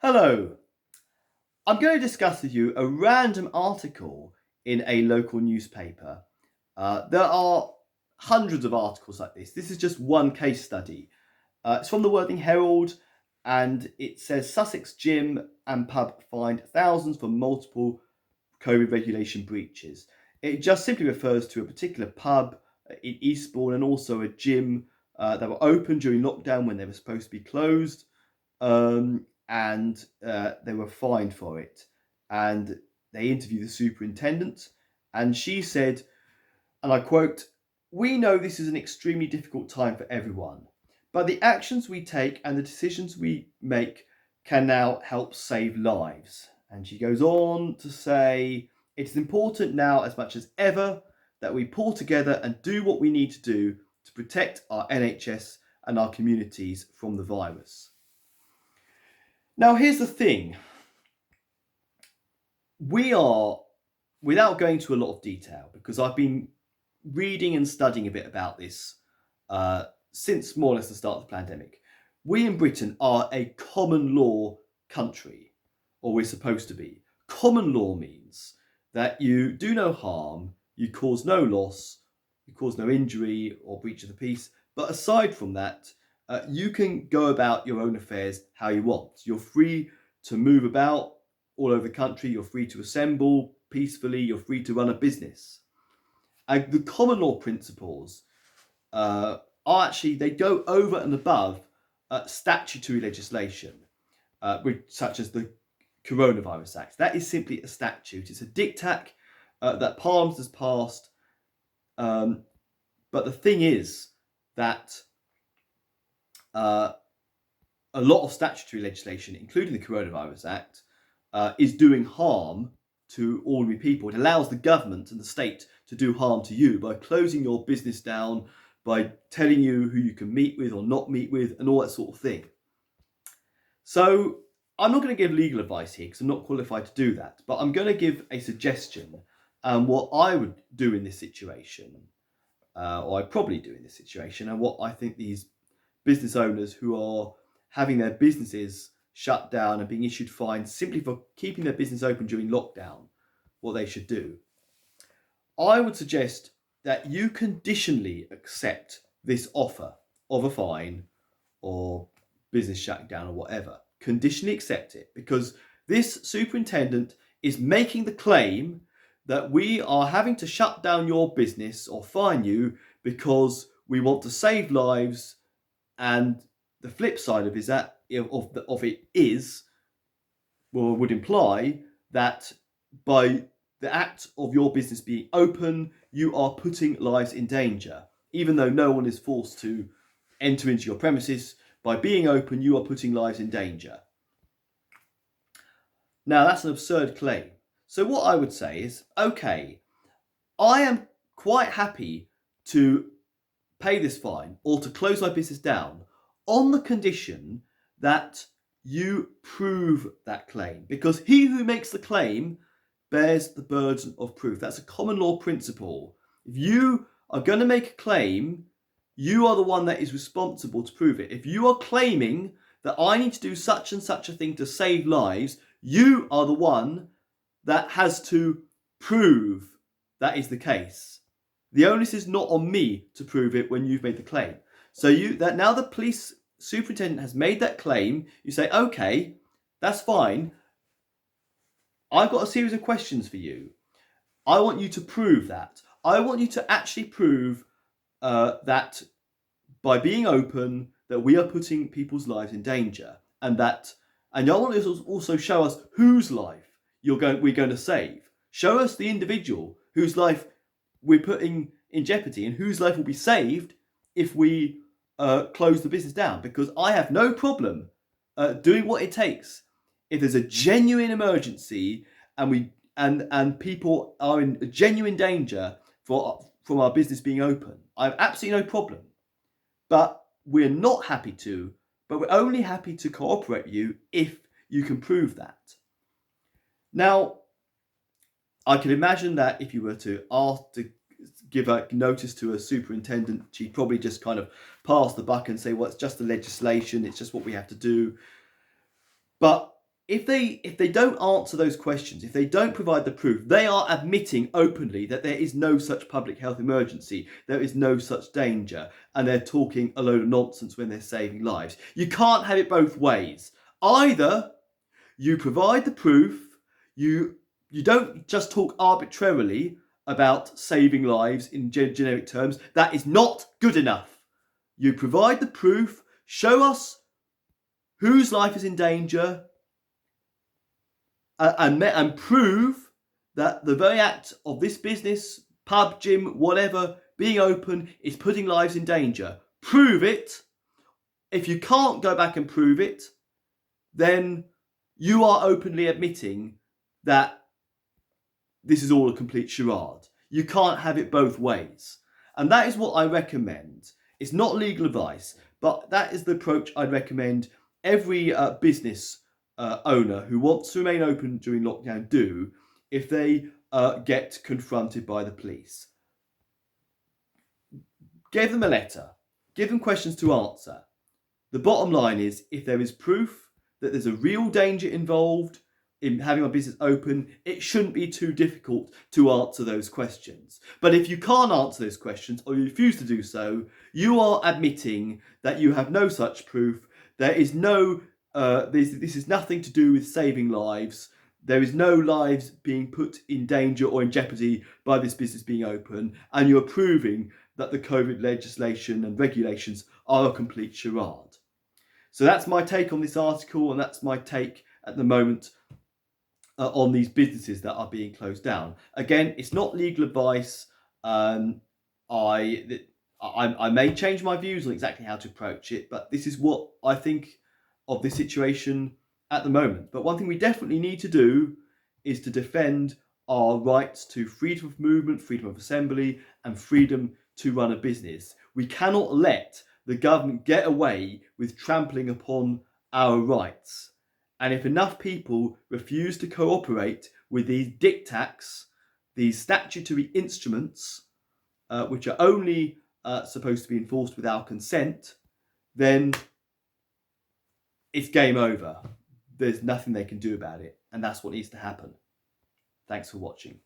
Hello, I'm going to discuss with you a random article in a local newspaper. There are hundreds of articles like this. This is just one case study. It's from the Worthing Herald and it says Sussex gym and pub fined thousands for multiple COVID regulation breaches. It just simply refers to a particular pub in Eastbourne and also a gym that were open during lockdown when they were supposed to be closed. And they were fined for it. And they interviewed the superintendent, and she said, and I quote, "We know this is an extremely difficult time for everyone, but the actions we take and the decisions we make can now help save lives." And she goes on to say, "It's important now as much as ever that we pull together and do what we need to do to protect our NHS and our communities from the virus." Now, here's the thing. We are, without going to a lot of detail, because I've been reading and studying a bit about this since more or less the start of the pandemic. We in Britain are a common law country, or we're supposed to be. Common law means that you do no harm, you cause no loss, you cause no injury or breach of the peace. But aside from that, you can go about your own affairs how you want. You're free to move about all over the country. You're free to assemble peacefully. You're free to run a business. And the common law principles are actually, they go over and above statutory legislation, such as the Coronavirus Act. That is simply a statute. It's a diktat that Parliament has passed. But the thing is that a lot of statutory legislation, including the Coronavirus Act, is doing harm to ordinary people. It allows the government and the state to do harm to you by closing your business down, by telling you who you can meet with or not meet with, and all that sort of thing. So I'm not going to give legal advice here because I'm not qualified to do that, but I'm going to give a suggestion and what I would do in this situation, or I'd probably do in this situation, and what I think these business owners who are having their businesses shut down and being issued fines simply for keeping their business open during lockdown, what they should do. I would suggest that you conditionally accept this offer of a fine or business shutting down or whatever. Conditionally accept it, because this superintendent is making the claim that we are having to shut down your business or fine you because we want to save lives. And the flip side of it would imply that by the act of your business being open, you are putting lives in danger, even though no one is forced to enter into your premises. By being open, you are putting lives in danger. Now, that's an absurd claim. So what I would say is, okay, I am quite happy to pay this fine or to close my business down on the condition that you prove that claim, because he who makes the claim bears the burden of proof. That's a common law principle. If you are going to make a claim, you are the one that is responsible to prove it. If you are claiming that I need to do such and such a thing to save lives, you are the one that has to prove that is the case. The onus is not on me to prove it when you've made the claim. So now the police superintendent has made that claim, you say, okay, that's fine. I've got a series of questions for you. I want you to prove that. I want you to actually prove that by being open, that we are putting people's lives in danger, and I want you to also show us whose life we're going to save. Show us the individual whose life we're putting in jeopardy and whose life will be saved if we close the business down. Because I have no problem doing what it takes. If there's a genuine emergency and people are in genuine danger from our business being open, I have absolutely no problem. But we're not happy to, but we're only happy to cooperate with you if you can prove that. Now, I can imagine that if you were to ask to give a notice to a superintendent, she'd probably just kind of pass the buck and say, well, it's just the legislation, it's just what we have to do. But if they don't answer those questions, if they don't provide the proof, they are admitting openly that there is no such public health emergency, there is no such danger, and they're talking a load of nonsense when they're saving lives. You can't have it both ways. Either you provide the proof, you don't just talk arbitrarily about saving lives in generic terms. That is not good enough. You provide the proof, show us whose life is in danger, and prove that the very act of this business, pub, gym, whatever, being open is putting lives in danger. Prove it. If you can't go back and prove it, then you are openly admitting that this is all a complete charade. You can't have it both ways. And that is what I recommend. It's not legal advice, but that is the approach I'd recommend every business owner who wants to remain open during lockdown do if they get confronted by the police. Give them a letter. Give them questions to answer. The bottom line is, if there is proof that there's a real danger involved in having my business open, it shouldn't be too difficult to answer those questions. But if you can't answer those questions, or you refuse to do so, you are admitting that you have no such proof. There is no, this is nothing to do with saving lives. There is no lives being put in danger or in jeopardy by this business being open, and you're proving that the COVID legislation and regulations are a complete charade. So that's my take on this article, and that's my take at the moment on these businesses that are being closed down. Again, it's not legal advice. I may change my views on exactly how to approach it, but this is what I think of this situation at the moment. But one thing we definitely need to do is to defend our rights to freedom of movement, freedom of assembly, and freedom to run a business. We cannot let the government get away with trampling upon our rights. And if enough people refuse to cooperate with these diktats, these statutory instruments, which are only supposed to be enforced with our consent, then it's game over. There's nothing they can do about it. And that's what needs to happen. Thanks for watching.